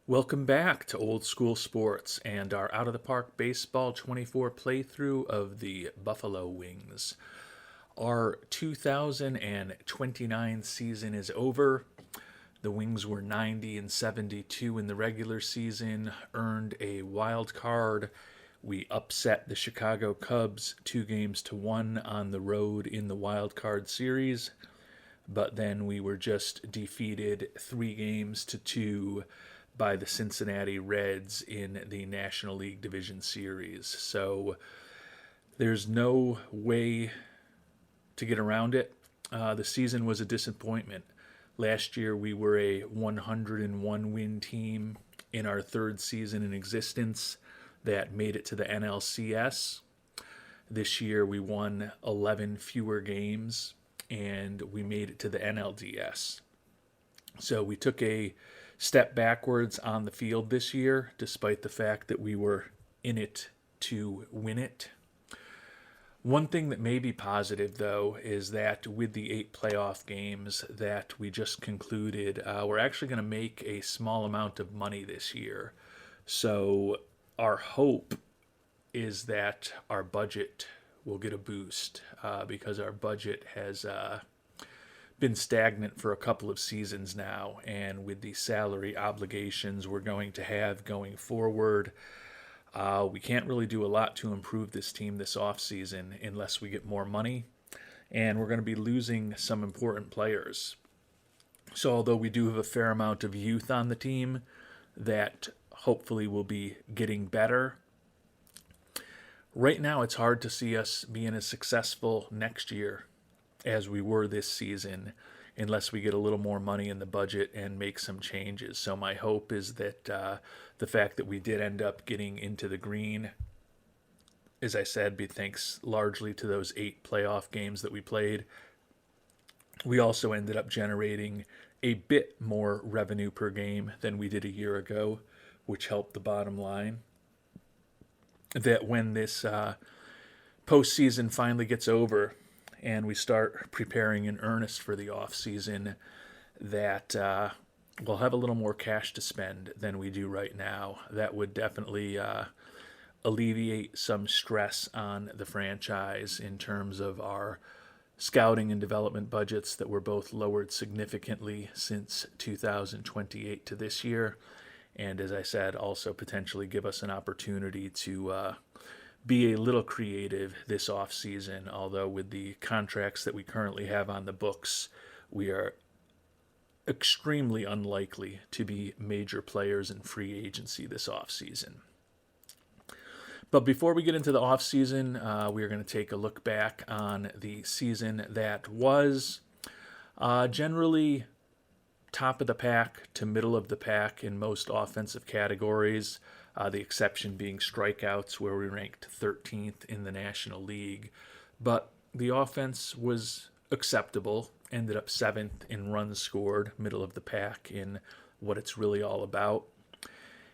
Welcome back to Old School Sports and our Out of the Park Baseball 24 playthrough of the Buffalo Wings. Our 2029 season is over. The Wings were 90-72 in the regular season, earned a wild card. We upset the Chicago Cubs 2-1 on the road in the wild card series, but then we were just defeated 3-2 by the Cincinnati Reds in the National League Division Series. So there's no way to get around it. The season was a disappointment. Last year we were a 101 win team in our third season in existence that made it to the NLCS. This year we won 11 fewer games and we made it to the NLDS. So we took a step backwards on the field this year, despite the fact that we were in it to win it. One thing that may be positive, though, is that with the 8 playoff games that we just concluded, we're actually going to make a small amount of money this year. So our hope is that our budget will get a boost because our budget has been stagnant for a couple of seasons now, and with the salary obligations we're going to have going forward, we can't really do a lot to improve this team this offseason unless we get more money, and we're going to be losing some important players. So although we do have a fair amount of youth on the team that hopefully will be getting better, right now it's hard to see us being as successful next year as we were this season unless we get a little more money in the budget and make some changes. So my hope is that the fact that we did end up getting into the green, as I said, be thanks largely to those 8 playoff games that we played. We also ended up generating a bit more revenue per game than we did a year ago, which helped the bottom line. That when this postseason finally gets over and we start preparing in earnest for the offseason, that we'll have a little more cash to spend than we do right now. That would definitely alleviate some stress on the franchise in terms of our scouting and development budgets that were both lowered significantly since 2028 to this year. And as I said, also potentially give us an opportunity to be a little creative this offseason, although with the contracts that we currently have on the books, we are extremely unlikely to be major players in free agency this offseason. But before we get into the offseason, we are going to take a look back on the season that was. Generally top of the pack to middle of the pack in most offensive categories. The exception being strikeouts, where we ranked 13th in the National League. But the offense was acceptable, ended up 7th in runs scored, middle of the pack in what it's really all about.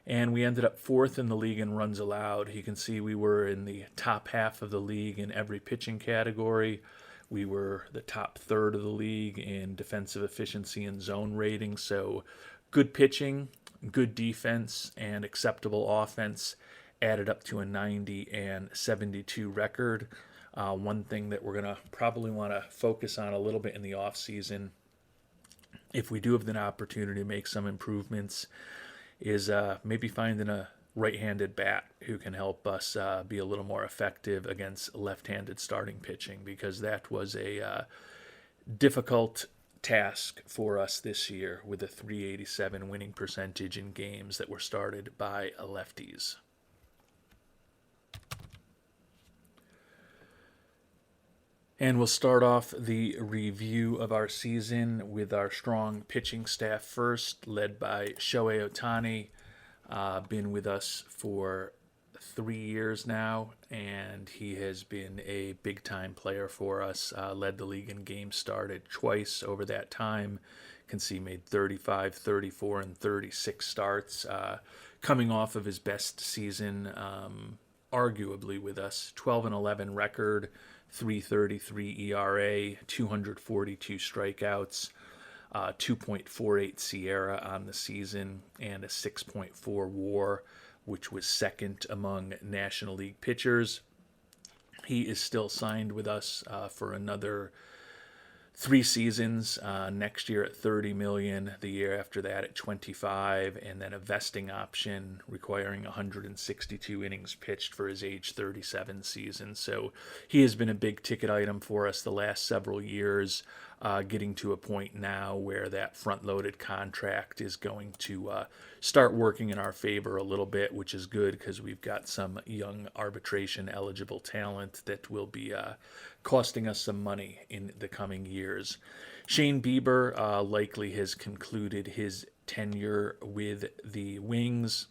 And we ended up 4th in the league in runs allowed. You can see we were in the top half of the league in every pitching category. We were the top third of the league in defensive efficiency and zone rating. So good pitching, good defense, and acceptable offense added up to a 90-72 record. One thing that we're going to probably want to focus on a little bit in the offseason, if we do have the opportunity to make some improvements, is maybe finding a right-handed bat who can help us be a little more effective against left-handed starting pitching, because that was a difficult task for us this year with a 387 winning percentage in games that were started by lefties. And we'll start off the review of our season with our strong pitching staff first, led by Shohei Ohtani. Been with us for 3 years now, and he has been a big-time player for us. Led the league in games started twice over that time. You can see made 35, 34, and 36 starts. Coming off of his best season, arguably with us, 12-11 record, 3.33 ERA, 242 strikeouts. 2.48 Sierra on the season, and a 6.4 WAR, which was second among National League pitchers. He is still signed with us for another 3 seasons. Next year at 30 million, the year after that at 25, and then a vesting option requiring 162 innings pitched for his age 37 season. So he has been a big ticket item for us the last several years. Getting to a point now where that front-loaded contract is going to start working in our favor a little bit, which is good because we've got some young arbitration-eligible talent that will be costing us some money in the coming years. Shane Bieber likely has concluded his tenure with the Wings.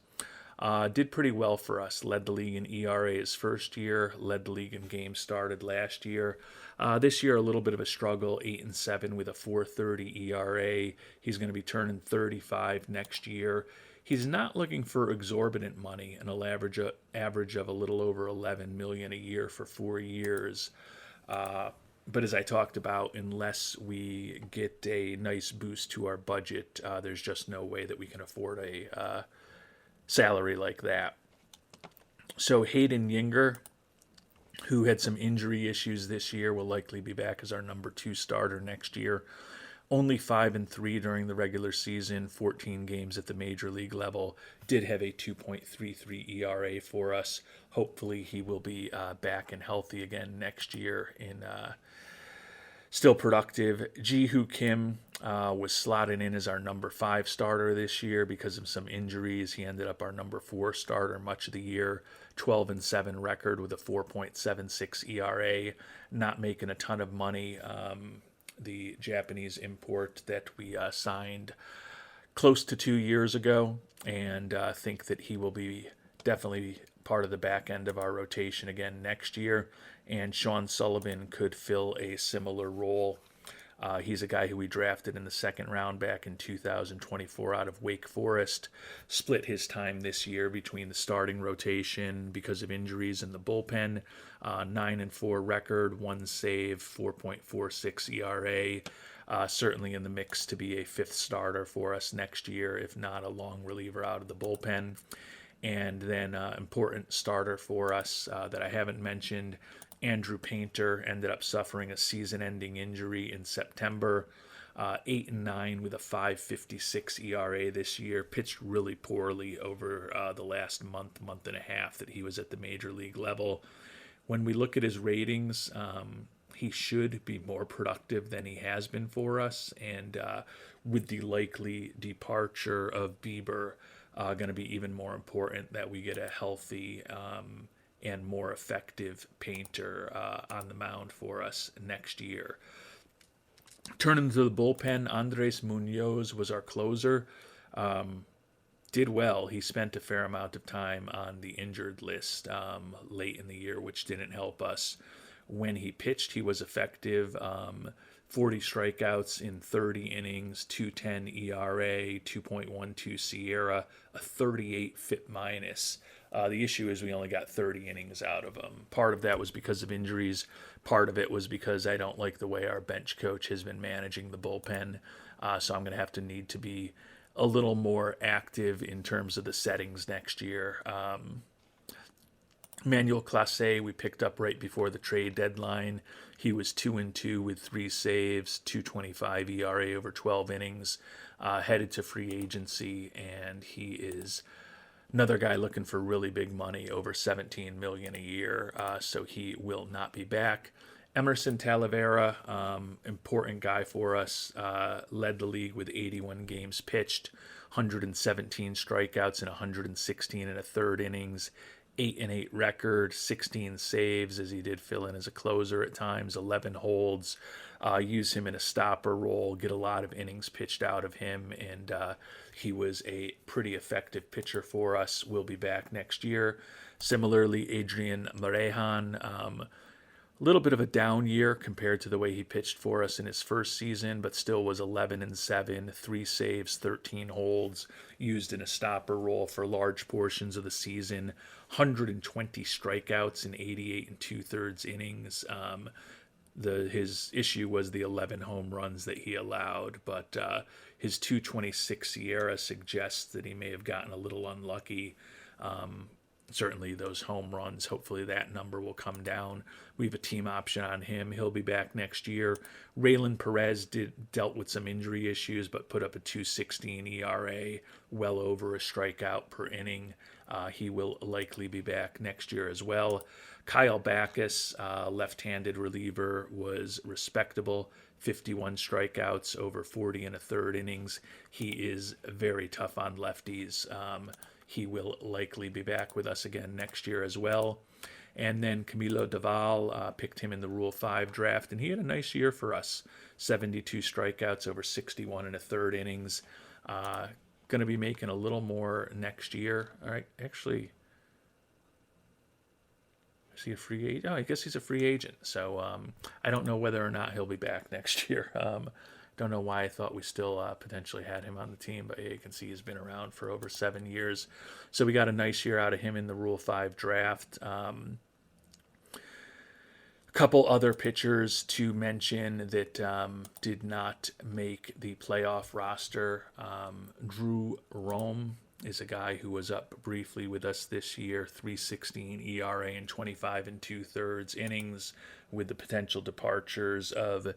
Did pretty well for us. Led the league in ERA his first year. Led the league in games started last year. This year, a little bit of a struggle, 8-7 with a 4.30 ERA. He's going to be turning 35 next year. He's not looking for exorbitant money, an average of a little over 11 million a year for 4 years. But as I talked about, unless we get a nice boost to our budget, there's just no way that we can afford a salary like that. So Hayden Yinger, who had some injury issues this year, will likely be back as our number 2 starter next year. Only 5-3 during the regular season, 14 games at the major league level. Did have a 2.33 ERA for us. Hopefully he will be back and healthy again next year in still productive. Ji-Hoo Kim was slotted in as our number 5 starter this year because of some injuries. He ended up our number 4 starter much of the year. 12-7 record with a 4.76 ERA. Not making a ton of money. The Japanese import that we signed close to 2 years ago, and think that he will be definitely part of the back end of our rotation again next year. And Sean Sullivan could fill a similar role. He's a guy who we drafted in the second round back in 2024 out of Wake Forest. Split his time this year between the starting rotation because of injuries in the bullpen. 9-4 record, 1 save, 4.46 ERA. Certainly in the mix to be a 5th starter for us next year, if not a long reliever out of the bullpen. And then important starter for us that I haven't mentioned, Andrew Painter, ended up suffering a season-ending injury in September. 8-9 with a 5.56 ERA this year. Pitched really poorly over the last month and a half that he was at the major league level. When we look at his ratings, he should be more productive than he has been for us. And with the likely departure of Bieber, going to be even more important that we get a healthy and more effective Painter on the mound for us next year. Turning to the bullpen, Andres Munoz was our closer. Did well. He spent a fair amount of time on the injured list late in the year, which didn't help us. When he pitched, he was effective. 40 strikeouts in 30 innings, 2.10 ERA, 2.12 Sierra, a 38 FIP minus. The issue is we only got 30 innings out of him. Part of that was because of injuries. Part of it was because I don't like the way our bench coach has been managing the bullpen. So I'm going to need to be a little more active in terms of the settings next year. Manuel Clase, we picked up right before the trade deadline. He was 2-2 with 3 saves, 2.25 ERA over 12 innings, headed to free agency, and he is another guy looking for really big money, over 17 million a year, so he will not be back. Emerson Talavera, important guy for us, led the league with 81 games pitched, 117 strikeouts and 116 in a third innings. 8-8 record, 16 saves as he did fill in as a closer at times, 11 holds. Use him in a stopper role, get a lot of innings pitched out of him, and he was a pretty effective pitcher for us. We'll be back next year. Similarly, Adrian Marejan, a little bit of a down year compared to the way he pitched for us in his first season, but still was 11-7, 3 saves, 13 holds, used in a stopper role for large portions of the season, 120 strikeouts in 88 2/3 innings. his issue was the 11 home runs that he allowed, but his 226 SIERA suggests that he may have gotten a little unlucky. Certainly those home runs, hopefully that number will come down. We have a team option on him. He'll be back next year. Raylan Perez dealt with some injury issues, but put up a 2.16 ERA, well over a strikeout per inning. He will likely be back next year as well. Kyle Backus, left-handed reliever, was respectable. 51 strikeouts over 40 and a third innings. He is very tough on lefties. He will likely be back with us again next year as well. And then Camilo Doval, picked him in the Rule 5 draft, and he had a nice year for us. 72 strikeouts over 61 and a third innings. Going to be making a little more next year. All right, actually, is he a free agent? Oh, I guess he's a free agent. So I don't know whether or not he'll be back next year. Don't know why I thought we still potentially had him on the team, but yeah, you can see he's been around for over 7 years. So we got a nice year out of him in the Rule 5 draft. A couple other pitchers to mention that did not make the playoff roster. Drew Rome is a guy who was up briefly with us this year, 3.16 ERA in 25 and 2/3 innings, with the potential departures of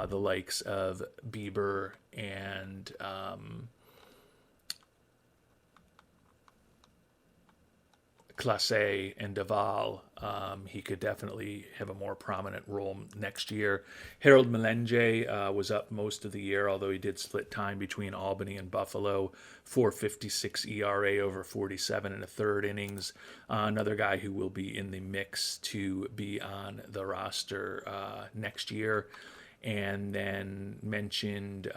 the likes of Bieber and Clase and Doval. He could definitely have a more prominent role next year. Harold Melenge was up most of the year, although he did split time between Albany and Buffalo. 4.56 ERA over 47 and a third innings. Another guy who will be in the mix to be on the roster next year. And then mentioned,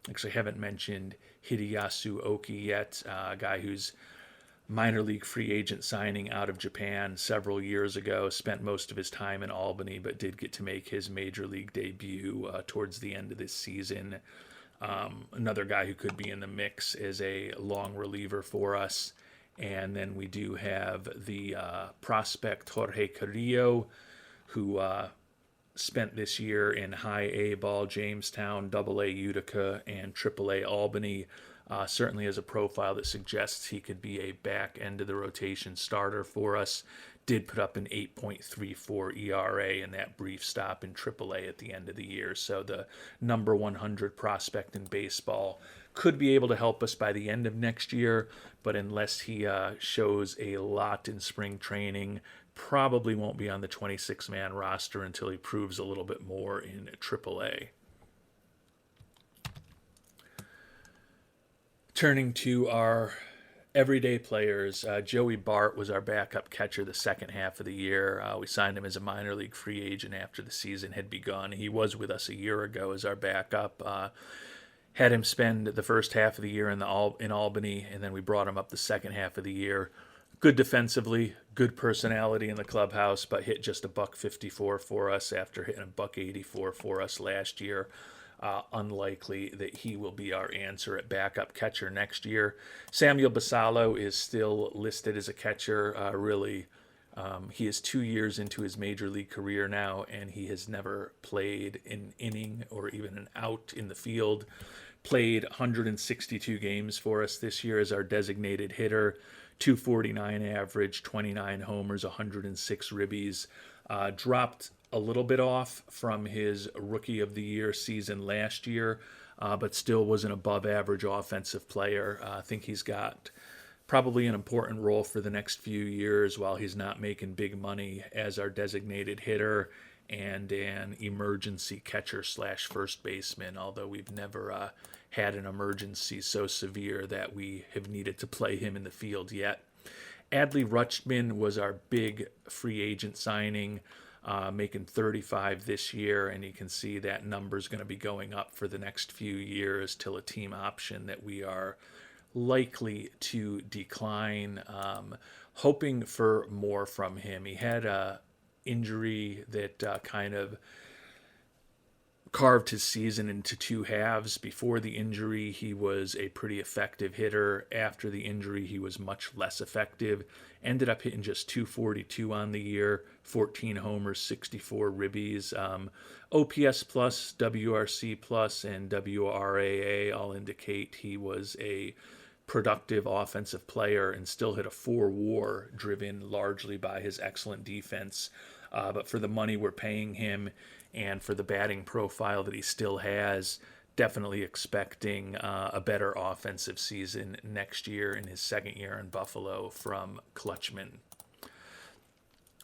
actually haven't mentioned Hideyasu Oki yet, a guy who's minor league free agent signing out of Japan several years ago, spent most of his time in Albany, but did get to make his major league debut towards the end of this season. Another guy who could be in the mix is a long reliever for us. And then we do have the prospect Jorge Carrillo, who spent this year in high A ball Jamestown, double A Utica, and triple A Albany. Certainly has a profile that suggests he could be a back end of the rotation starter for us. Did put up an 8.34 ERA in that brief stop in triple A at the end of the year. So the number 100 prospect in baseball could be able to help us by the end of next year, but unless he shows a lot in spring training, probably won't be on the 26-man roster until he proves a little bit more in AAA. Turning to our everyday players, Joey Bart was our backup catcher the second half of the year. We signed him as a minor league free agent after the season had begun. He was with us a year ago as our backup. Had him spend the first half of the year in Albany, and then we brought him up the second half of the year. Good defensively, good personality in the clubhouse, but hit just a $154 for us after hitting a $184 for us last year. Unlikely that he will be our answer at backup catcher next year. Samuel Basalo is still listed as a catcher. He is 2 years into his major league career now, and he has never played an inning or even an out in the field. Played 162 games for us this year as our designated hitter. 249 average, 29 homers, 106 ribbies. Dropped a little bit off from his Rookie of the Year season last year, but still was an above-average offensive player. I think he's got probably an important role for the next few years while he's not making big money as our designated hitter and an emergency catcher / first baseman, although we've never had an emergency so severe that we have needed to play him in the field yet. Adley Rutschman was our big free agent signing, making 35 this year, and you can see that number is going to be going up for the next few years till a team option that we are likely to decline. Hoping for more from him. He had a injury that kind of carved his season into two halves. Before the injury, he was a pretty effective hitter. After the injury, he was much less effective. Ended up hitting just 242 on the year, 14 homers, 64 ribbies. OPS plus, WRC plus, and WRAA all indicate he was a productive offensive player and still hit a 4 WAR, driven largely by his excellent defense. But for the money we're paying him and for the batting profile that he still has, definitely expecting a better offensive season next year in his second year in Buffalo from Clutchman.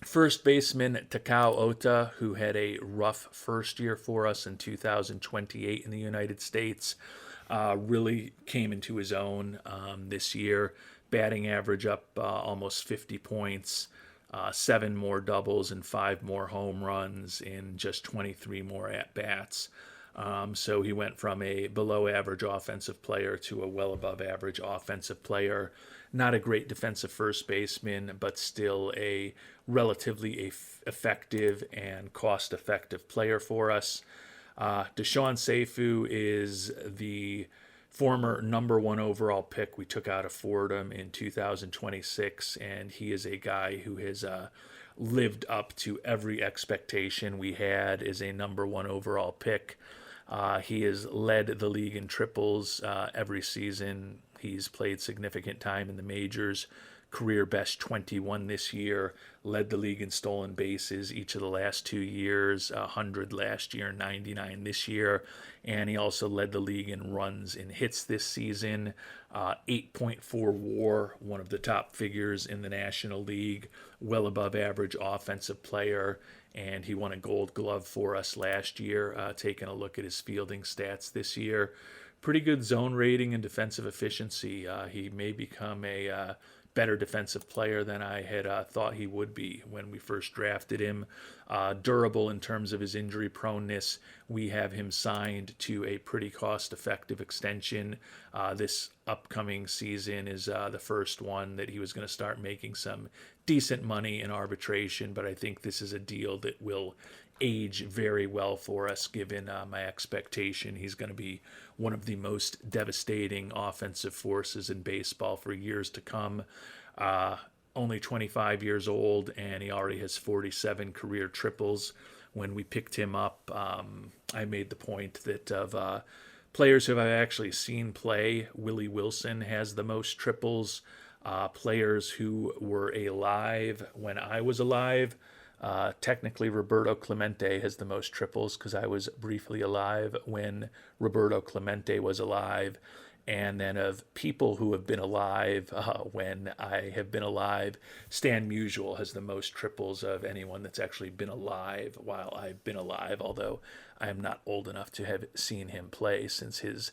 First baseman Takao Ota, who had a rough first year for us in 2028 in the United States, really came into his own this year. Batting average up almost 50 points, 7 more doubles and 5 more home runs in just 23 more at-bats. So he went from a below average offensive player to a well above average offensive player. Not a great defensive first baseman, but still a relatively effective and cost effective player for us. Deshaun Seifu is the former number 1 overall pick we took out of Fordham in 2026, and he is a guy who has lived up to every expectation we had as a number 1 overall pick. He has led the league in triples every season. He's played significant time in the majors. Career best 21 this year. Led the league in stolen bases each of the last 2 years. 100 last year, 99 this year. And he also led the league in runs and hits this season. 8.4 WAR, one of the top figures in the National League. Well above average offensive player. And he won a Gold Glove for us last year. Taking a look at his fielding stats this year. Pretty good zone rating and defensive efficiency. He may become a better defensive player than I had thought he would be when we first drafted him. Durable in terms of his injury proneness. We have him signed to a pretty cost-effective extension. This upcoming season is the first one that he was going to start making some decent money in arbitration, but I think this is a deal that will age very well for us, given my expectation he's going to be one of the most devastating offensive forces in baseball for years to come. Only 25 years old, and he already has 47 career triples. When we picked him up, I made the point that of players who I've actually seen play, Willie Wilson has the most triples. Players who were alive when I was alive, technically Roberto Clemente has the most triples because I was briefly alive when Roberto Clemente was alive. And then of people who have been alive when I have been alive, Stan Musial has the most triples of anyone that's actually been alive while I've been alive, although I am not old enough to have seen him play since his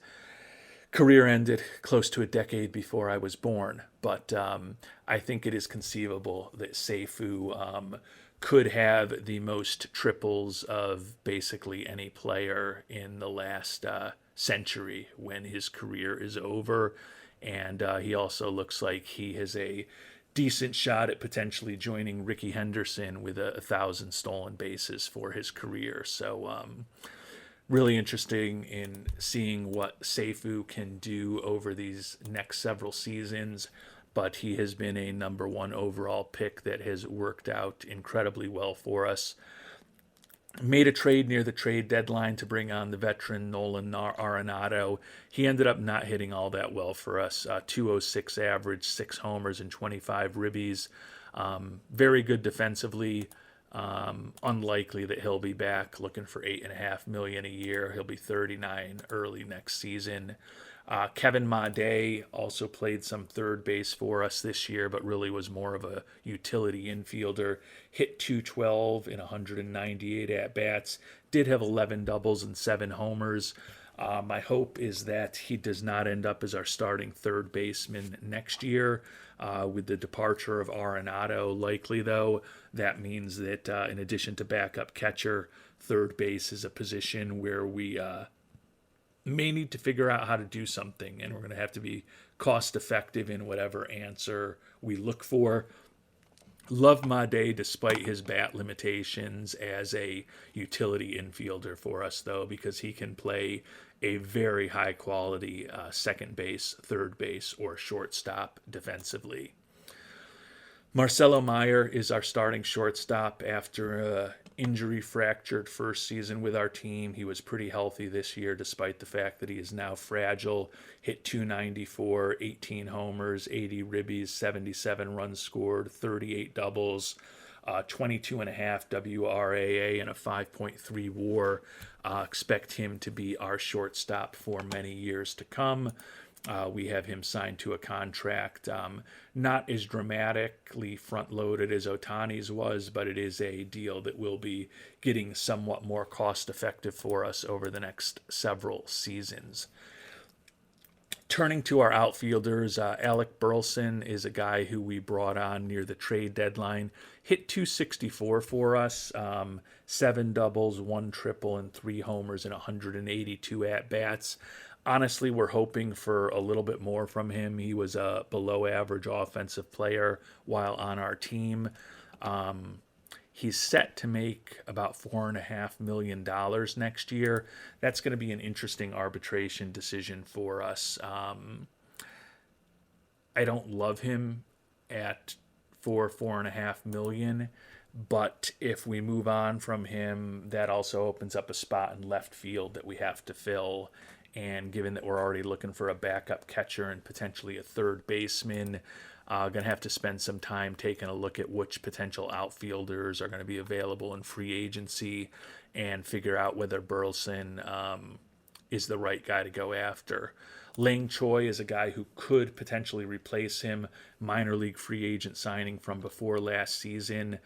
career ended close to a decade before I was born. But I think it is conceivable that Seifu could have the most triples of basically any player in the last century when his career is over. And he also looks like he has a decent shot at potentially joining Ricky Henderson with 1,000 stolen bases for his career. So really interesting in seeing what Seifu can do over these next several seasons. But he has been a number 1 overall pick that has worked out incredibly well for us. Made a trade near the trade deadline to bring on the veteran Nolan Arenado. He ended up not hitting all that well for us. 206 average, 6 homers, and 25 ribbies. Very good defensively. Unlikely that he'll be back. Looking for $8.5 million a year. He'll be 39 early next season. Kevin Made also played some third base for us this year, but really was more of a utility infielder. Hit 212 in 198 at-bats. Did have 11 doubles and 7 homers. My hope is that he does not end up as our starting third baseman next year. With the departure of Arenado likely, though, that means that in addition to backup catcher, third base is a position where we may need to figure out how to do something, and we're going to have to be cost effective in whatever answer we look for. Love my day despite his bat limitations as a utility infielder for us, though, because he can play a very high quality second base, third base, or shortstop defensively. Marcelo Meyer is our starting shortstop after a injury fractured first season with our team. He was pretty healthy this year despite the fact that he is now fragile. Hit 294, 18 homers, 80 ribbies, 77 runs scored, 38 doubles, 22.5 WRAA, and a 5.3 WAR. Expect him to be our shortstop for many years to come. We have him signed to a contract, not as dramatically front loaded as Otani's was, but it is a deal that will be getting somewhat more cost effective for us over the next several seasons. Turning to our outfielders, Alec Burleson is a guy who we brought on near the trade deadline. Hit 264 for us, 7 doubles, 1 triple, and 3 homers in 182 at-bats. Honestly, we're hoping for a little bit more from him. He was a below average offensive player while on our team. He's set to make about $4.5 million next year. That's going to be an interesting arbitration decision for us. I don't love him at $4.5 million, but if we move on from him, that also opens up a spot in left field that we have to fill. And given that we're already looking for a backup catcher and potentially a third baseman, going to have to spend some time taking a look at which potential outfielders are going to be available in free agency and figure out whether Burleson is the right guy to go after. Lang Choi is a guy who could potentially replace him. Minor league free agent signing from before last season.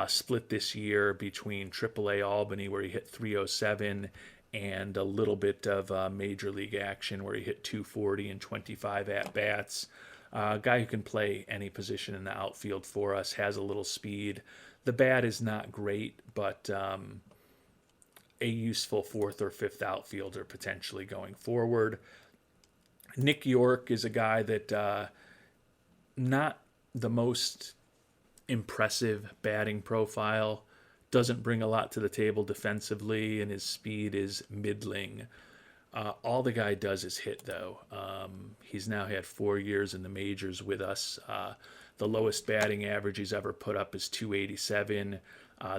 Split this year between AAA Albany, where he hit 307, and a little bit of major league action where he hit 240 and 25 at-bats. A guy who can play any position in the outfield for us, has a little speed. The bat is not great, but a useful fourth or fifth outfielder potentially going forward. Nick York is a guy that not the most impressive batting profile, doesn't bring a lot to the table defensively, and his speed is middling. All the guy does is hit, though. He's now had 4 years in the majors with us. The lowest batting average he's ever put up is 287.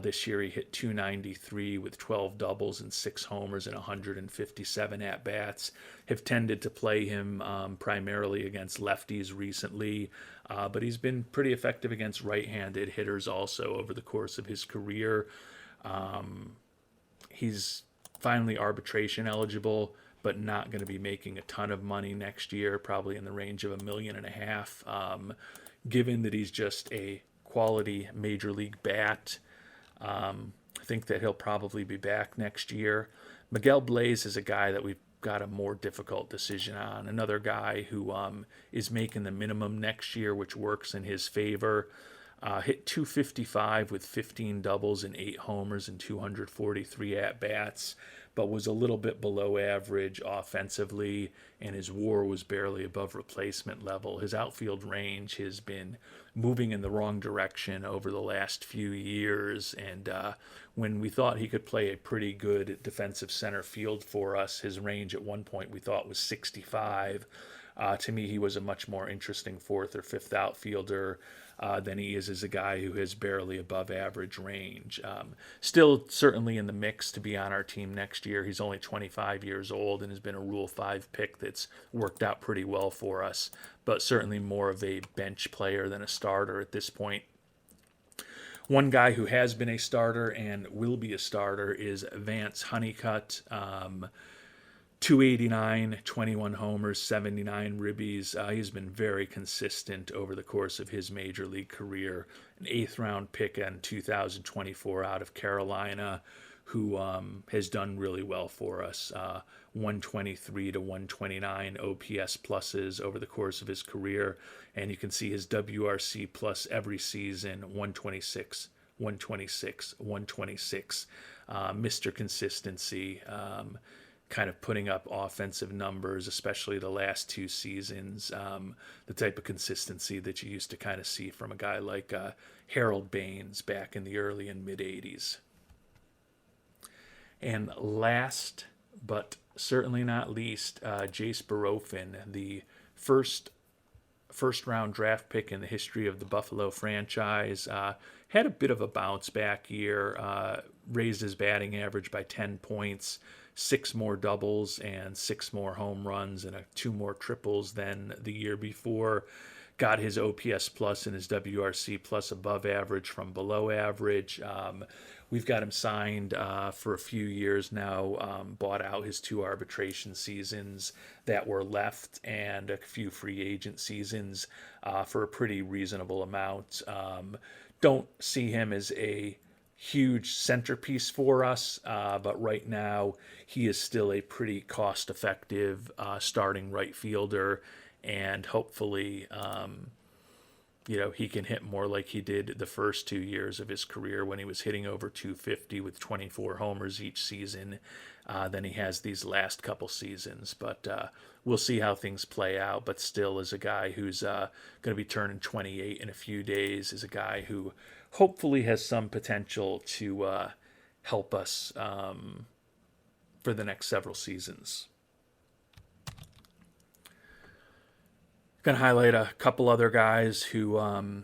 This year he hit 293 with 12 doubles and 6 homers and 157 at-bats. Have tended to play him primarily against lefties recently, but he's been pretty effective against right-handed hitters also over the course of his career. He's finally arbitration eligible, but not going to be making a ton of money next year, probably in the range of $1.5 million, given that he's just a quality major league bat. I think that he'll probably be back next year. Miguel Blaze is a guy that we've got a more difficult decision on. Another guy who is making the minimum next year, which works in his favor. Hit 255 with 15 doubles and 8 homers and 243 at-bats, but was a little bit below average offensively, and his WAR was barely above replacement level. His outfield range has been moving in the wrong direction over the last few years, and when we thought he could play a pretty good defensive center field for us, his range at one point we thought was 65. To me, he was a much more interesting fourth or fifth outfielder than he is as a guy who has barely above average range. Still certainly in the mix to be on our team next year. He's only 25 years old and has been a Rule 5 pick that's worked out pretty well for us, but certainly more of a bench player than a starter at this point. One guy who has been a starter and will be a starter is Vance Honeycutt. 289, 21 homers, 79 ribbies. He's been very consistent over the course of his major league career. An 8th round pick in 2024 out of Carolina, who has done really well for us. 123 to 129 OPS pluses over the course of his career. And you can see his WRC plus every season, 126, 126, 126. Mr. Consistency. kind of putting up offensive numbers, especially the last two seasons. The type of consistency that you used to kind of see from a guy like Harold Baines back in the early and mid 80s. And last but certainly not least, Jace Barofin, the first round draft pick in the history of the Buffalo franchise. Had a bit of a bounce back year, raised his batting average by 10 points, 6 more doubles and 6 more home runs and 2 more triples than the year before. Got his OPS plus and his WRC plus above average from below average. We've got him signed for a few years now, bought out his 2 arbitration seasons that were left and a few free agent seasons for a pretty reasonable amount. Don't see him as a huge centerpiece for us, but right now he is still a pretty cost-effective starting right fielder, and hopefully he can hit more like he did the first 2 years of his career when he was hitting over 250 with 24 homers each season than he has these last couple seasons. But we'll see how things play out. But still, as a guy who's going to be turning 28 in a few days, is a guy who hopefully has some potential to help us for the next several seasons. Going to highlight a couple other guys who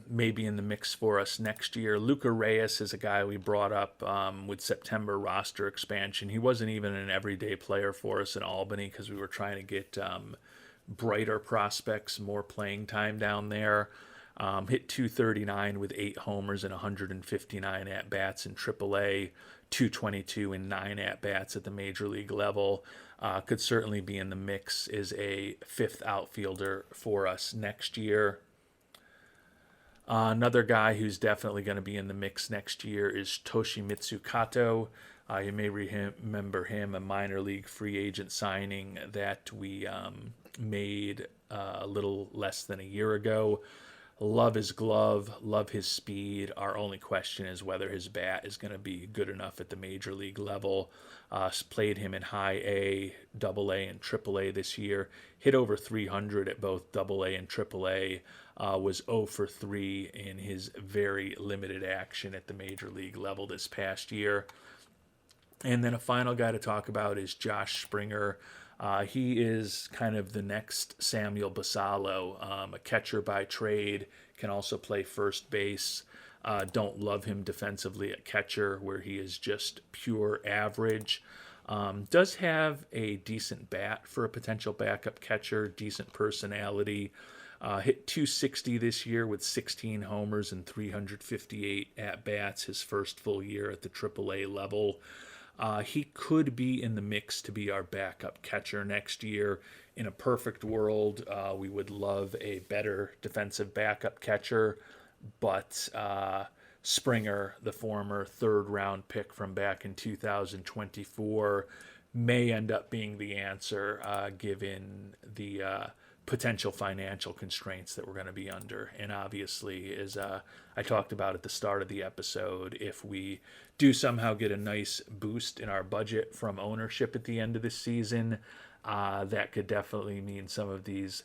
may be in the mix for us next year. Luca Reyes is a guy we brought up with September roster expansion. He wasn't even an everyday player for us in Albany because we were trying to get brighter prospects, more playing time down there. Hit 239 with 8 homers and 159 at-bats in AAA, 222 and 9 at-bats at the major league level. Could certainly be in the mix as a 5th outfielder for us next year. Another guy who's definitely going to be in the mix next year is Toshimitsu Kato. You may remember him, a minor league free agent signing that we made a little less than a year ago. Love his glove, love his speed. Our only question is whether his bat is going to be good enough at the major league level. Played him in high A, double A, and triple A this year. Hit over 300 at both double A and triple A. Was 0 for 3 in his very limited action at the major league level this past year. And then a final guy to talk about is Josh Springer. He is kind of the next Samuel Basallo, a catcher by trade, can also play first base. Don't love him defensively at catcher, where he is just pure average. Does have a decent bat for a potential backup catcher, decent personality. Hit 260 this year with 16 homers and 358 at-bats, his first full year at the AAA level. He could be in the mix to be our backup catcher next year. In a perfect world, we would love a better defensive backup catcher, but Springer, the former 3rd-round pick from back in 2024, may end up being the answer given the potential financial constraints that we're going to be under. And obviously, as I talked about at the start of the episode, if we do somehow get a nice boost in our budget from ownership at the end of the season, that could definitely mean some of these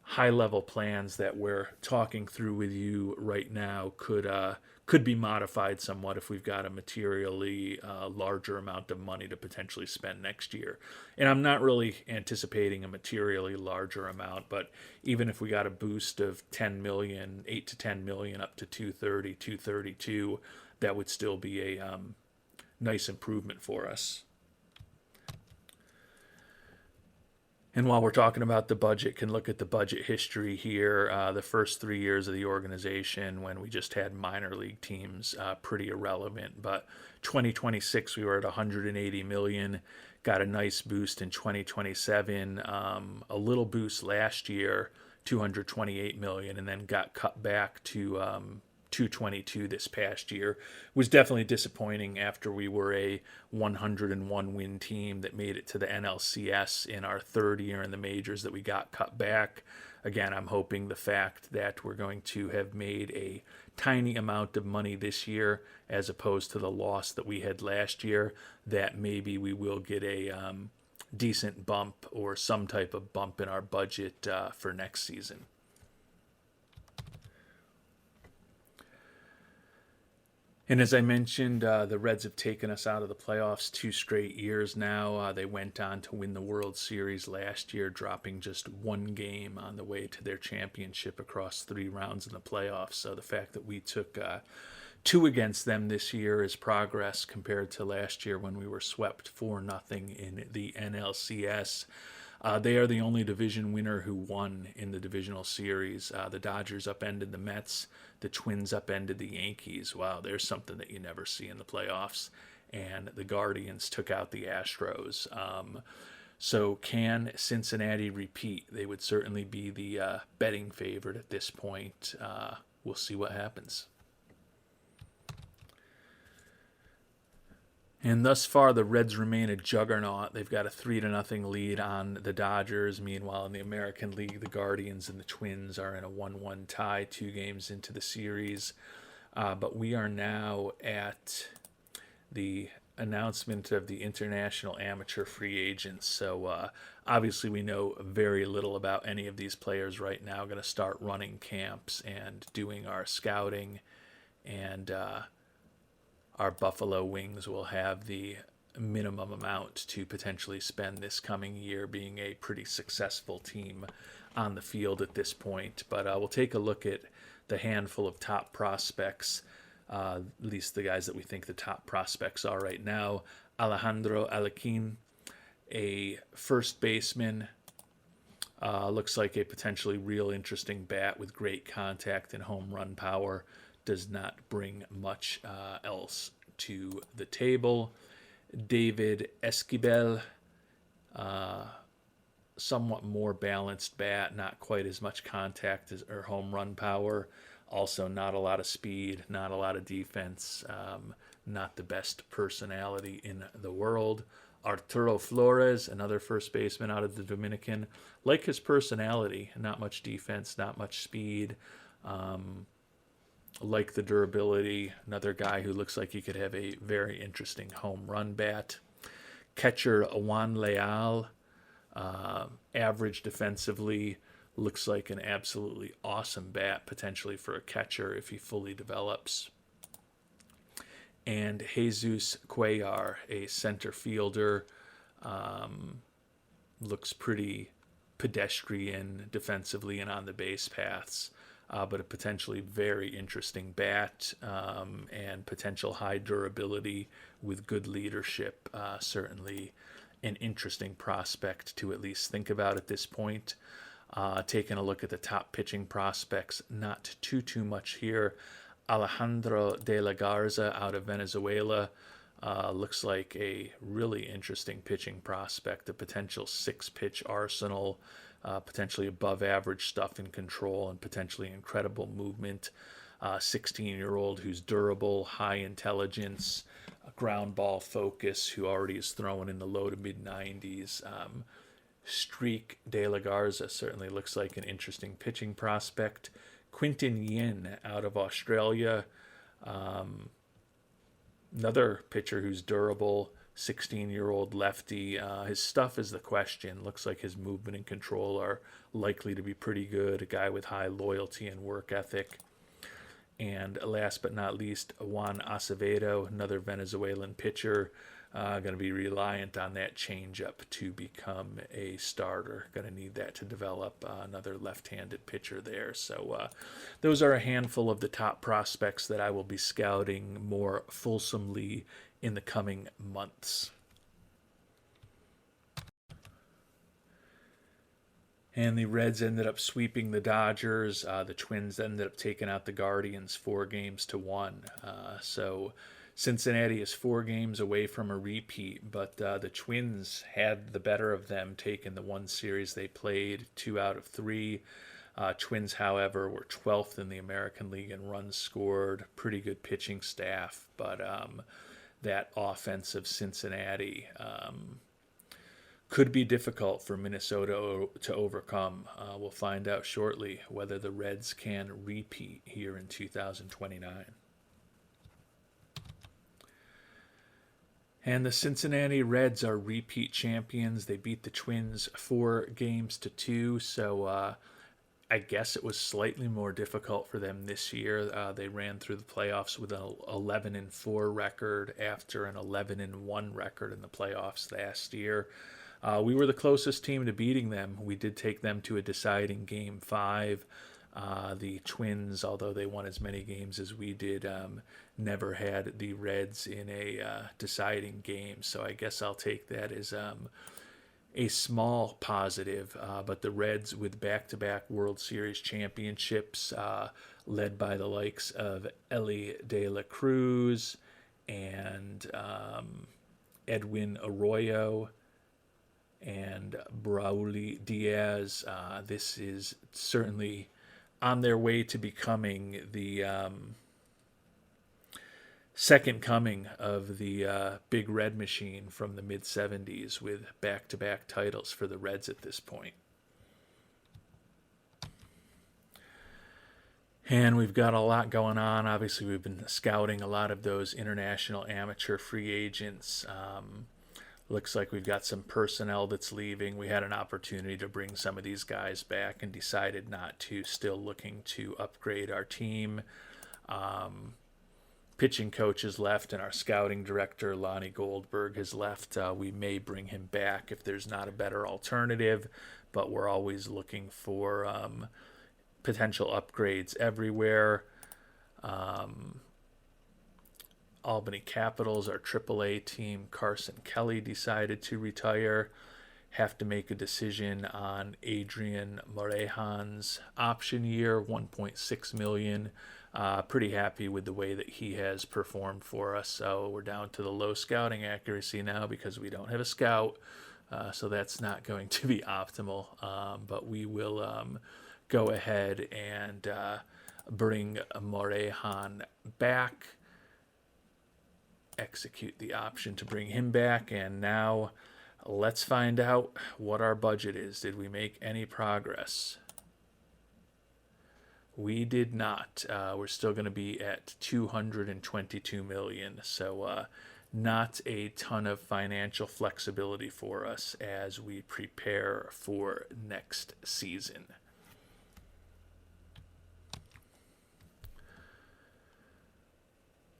high-level plans that we're talking through with you right now could be modified somewhat if we've got a materially larger amount of money to potentially spend next year. And I'm not really anticipating a materially larger amount, but even if we got a boost of 10 million, 8 to 10 million up to 230, 232, that would still be a nice improvement for us. And while we're talking about the budget, can look at the budget history here. The first 3 years of the organization when we just had minor league teams, pretty irrelevant. But 2026, we were at 180 million. Got a nice boost in 2027. A little boost last year, 228 million, and then got cut back to 222 this past year. Was definitely disappointing after we were a 101 win team that made it to the NLCS in our third year in the majors that we got cut back. Again, I'm hoping the fact that we're going to have made a tiny amount of money this year as opposed to the loss that we had last year, that maybe we will get a decent bump or some type of bump in our budget for next season. And as I mentioned, the Reds have taken us out of the playoffs 2 straight years now. They went on to win the World Series last year, dropping just 1 game on the way to their championship across 3 rounds in the playoffs. So the fact that we took 2 against them this year is progress compared to last year when we were swept 4-0 in the NLCS. They are the only division winner who won in the divisional series. The Dodgers upended the Mets. The Twins upended the Yankees. Wow, there's something that you never see in the playoffs. And the Guardians took out the Astros. So can Cincinnati repeat? They would certainly be the betting favorite at this point. We'll see what happens. And thus far, the Reds remain a juggernaut. They've got a 3-0 lead on the Dodgers. Meanwhile, in the American League, the Guardians and the Twins are in a 1-1 tie, 2 games into the series. But we are now at the announcement of the international amateur free agents. So obviously we know very little about any of these players right now. Going to start running camps and doing our scouting, and our Buffalo Wings will have the minimum amount to potentially spend this coming year, being a pretty successful team on the field at this point. But we'll take a look at the handful of top prospects, at least the guys that we think the top prospects are right now. Alejandro Alequin, a first baseman, looks like a potentially real interesting bat with great contact and home run power. Does not bring much else to the table. David Esquivel, somewhat more balanced bat, not quite as much contact or home run power. Also, not a lot of speed, not a lot of defense, not the best personality in the world. Arturo Flores, another first baseman out of the Dominican, like his personality, not much defense, not much speed. Like the durability, another guy who looks like he could have a very interesting home run bat. Catcher Juan Leal, average defensively, looks like an absolutely awesome bat, potentially for a catcher if he fully develops. And Jesus Cuellar, a center fielder, looks pretty pedestrian defensively and on the base paths. But a potentially very interesting bat and potential high durability with good leadership. Certainly an interesting prospect to at least think about at this point. Taking a look at the top pitching prospects, not too much here. Alejandro de la Garza out of Venezuela looks like a really interesting pitching prospect, a potential 6-pitch arsenal. Potentially above average stuff in control and potentially incredible movement. 16-year-old who's durable, high intelligence, ground ball focus, who already is throwing in the low to mid 90s. Streak de la Garza certainly looks like an interesting pitching prospect. Quinton Yin out of Australia, another pitcher who's durable. 16-year-old lefty. His stuff is the question. Looks like his movement and control are likely to be pretty good. A guy with high loyalty and work ethic. And last but not least, Juan Acevedo, another Venezuelan pitcher. Going to be reliant on that changeup to become a starter. Going to need that to develop. Another left-handed pitcher there. So those are a handful of the top prospects that I will be scouting more fulsomely in the coming months. And the Reds ended up sweeping the Dodgers. The Twins ended up taking out the Guardians 4-1. So Cincinnati is 4 games away from a repeat, but the Twins had the better of them, taking the one series they played 2 out of 3. Twins, however, were 12th in the American League in runs scored. Pretty good pitching staff, but that offense of Cincinnati could be difficult for Minnesota to overcome. We'll find out shortly whether the Reds can repeat here in 2029. And the Cincinnati Reds are repeat champions. They beat the Twins 4-2, so I guess it was slightly more difficult for them this year. They ran through the playoffs with an 11-4 record after an 11-1 record in the playoffs last year. We were the closest team to beating them. We did take them to a deciding Game 5. The Twins, although they won as many games as we did, never had the Reds in a deciding game. So I guess I'll take that as a small positive. But the Reds, with back-to-back World Series championships, led by the likes of Elly De La Cruz and Edwin Arroyo and Brauli Diaz, this is certainly on their way to becoming the second coming of the Big Red Machine from the mid-'70s, with back-to-back titles for the Reds at this point. And we've got a lot going on. Obviously, we've been scouting a lot of those international amateur free agents. Looks like we've got some personnel that's leaving. We had an opportunity to bring some of these guys back and decided not to, still looking to upgrade our team. Pitching coach has left, and our scouting director, Lonnie Goldberg, has left. We may bring him back if there's not a better alternative, but we're always looking for potential upgrades everywhere. Albany Capitals, our AAA team, Carson Kelly decided to retire. Have to make a decision on Adrian Morejon's option year, $1.6 million. Pretty happy with the way that he has performed for us. So we're down to the low scouting accuracy now because we don't have a scout. So that's not going to be optimal. But we will go ahead and bring Morejon back. Execute the option to bring him back, and now let's find out what our budget is. Did we make any progress? We did not. We're still going to be at $222 million, so not a ton of financial flexibility for us as we prepare for next season.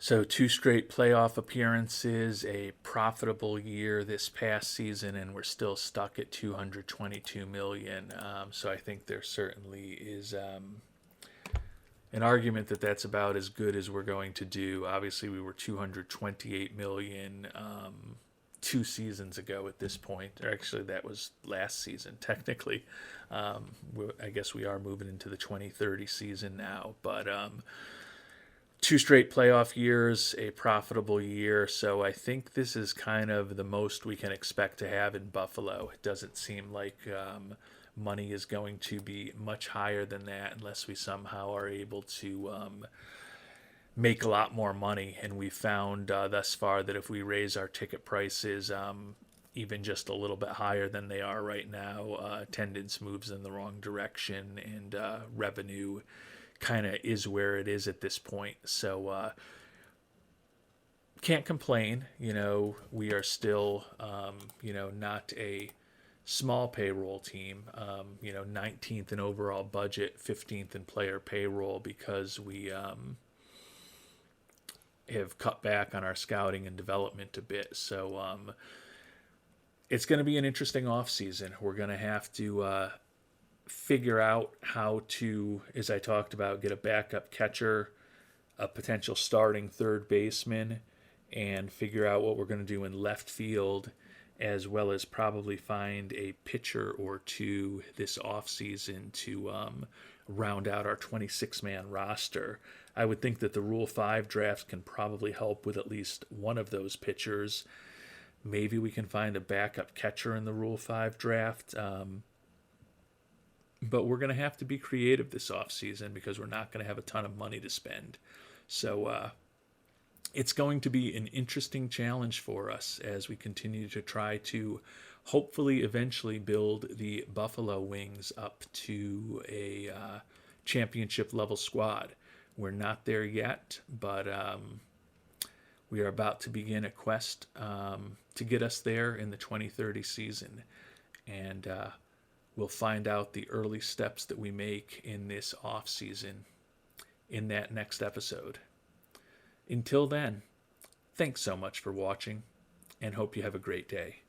So 2 straight playoff appearances, a profitable year this past season, and we're still stuck at $222 million. So I think there certainly is an argument that that's about as good as we're going to do. Obviously, we were $228 million 2 seasons ago at this point. Or actually, that was last season, technically. I guess we are moving into the 2030 season now, but 2 straight playoff years, a profitable year, so I think this is kind of the most we can expect to have in Buffalo. It doesn't seem like money is going to be much higher than that unless we somehow are able to make a lot more money, and we found thus far that if we raise our ticket prices even just a little bit higher than they are right now, attendance moves in the wrong direction, and revenue kind of is where it is at this point. So can't complain. We are still not a small payroll team. 19th in overall budget, 15th in player payroll, because we have cut back on our scouting and development a bit. So it's going to be an interesting offseason. We're going to have to figure out how to, as I talked about, get a backup catcher, a potential starting third baseman, and figure out what we're going to do in left field, as well as probably find a pitcher or two this offseason to round out our 26-man roster. I would think that the Rule 5 draft can probably help with at least one of those pitchers. Maybe we can find a backup catcher in the Rule 5 draft. but we're going to have to be creative this off season because we're not going to have a ton of money to spend. So it's going to be an interesting challenge for us as we continue to try to hopefully eventually build the Buffalo Wings up to a championship level squad. We're not there yet, but we are about to begin a quest to get us there in the 2030 season. And we'll find out the early steps that we make in this off season in that next episode. Until then, thanks so much for watching and hope you have a great day.